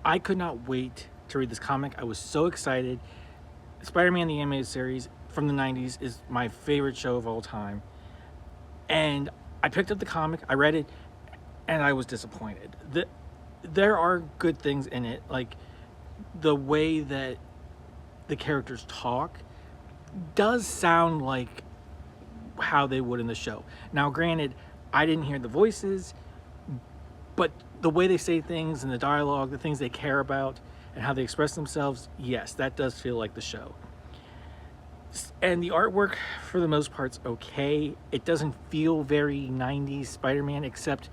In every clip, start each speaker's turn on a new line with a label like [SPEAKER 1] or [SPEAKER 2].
[SPEAKER 1] I could not wait to read this comic. I was so excited. Spider-Man the Animated Series from the 90s is my favorite show of all time. And I picked up the comic, I read it, and I was disappointed. There are good things in it, like the way that the characters talk does sound like how they would in the show. Now, granted, I didn't hear the voices, but the way they say things and the dialogue, the things they care about, and how they express themselves, yes, that does feel like the show. And the artwork, for the most part, is okay. It doesn't feel very 90s Spider-Man, except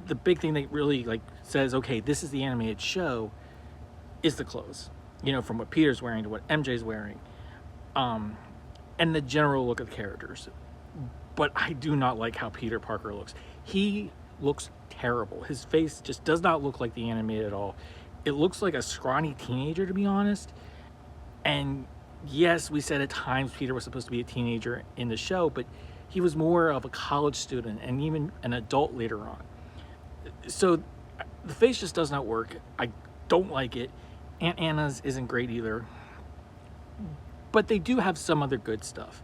[SPEAKER 1] the big thing that really says, okay, this is the animated show, is the clothes. You know, from what Peter's wearing to what MJ's wearing. And the general look of the characters. But I do not like how Peter Parker looks. He looks terrible. His face just does not look like the animated at all. It looks like a scrawny teenager, to be honest. And yes, we said at times Peter was supposed to be a teenager in the show, but he was more of a college student and even an adult later on. So the face just does not work. I don't like it. Aunt Anna's isn't great either. But they do have some other good stuff.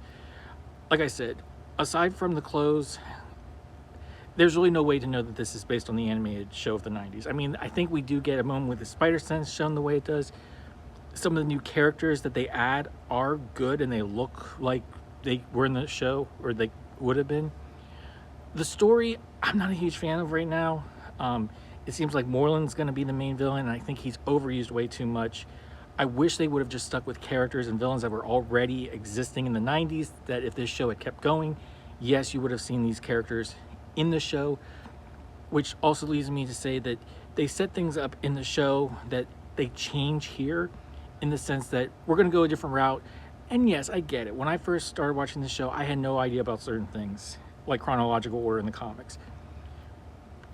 [SPEAKER 1] Like I said, aside from the clothes, there's really no way to know that this is based on the animated show of the 90s. I mean, I think we do get a moment with the Spider-Sense shown the way it does. Some of the new characters that they add are good and they look like they were in the show, or they would have been. The story, I'm not a huge fan of right now. It seems like Moreland's going to be the main villain, and I think he's overused way too much. I wish they would have just stuck with characters and villains that were already existing in the 90s, that if this show had kept going, yes, you would have seen these characters in the show, which also leads me to say that they set things up in the show that they change here, in the sense that we're going to go a different route. And yes, I get it. When I first started watching the show, I had no idea about certain things, like chronological order in the comics.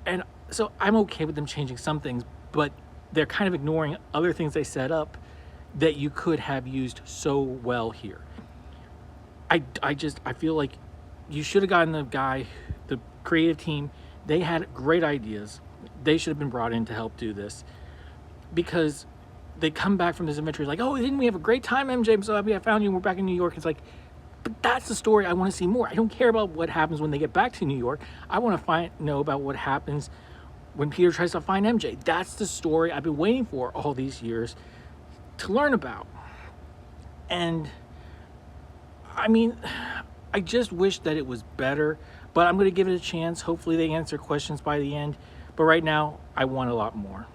[SPEAKER 1] And so I'm okay with them changing some things, but they're kind of ignoring other things they set up that you could have used so well here. I feel like you should have gotten the creative team. They had great ideas. They should have been brought in to help do this, because they come back from this adventure like, oh, didn't we have a great time, MJ? I'm so happy I found you and we're back in New York. It's like, but that's the story I want to see more. I don't care about what happens when they get back to New York. I want to know about what happens when Peter tries to find MJ. That's the story I've been waiting for all these years to learn about. And I mean, I just wish that it was better, but I'm going to give it a chance. Hopefully they answer questions by the end. But right now, I want a lot more.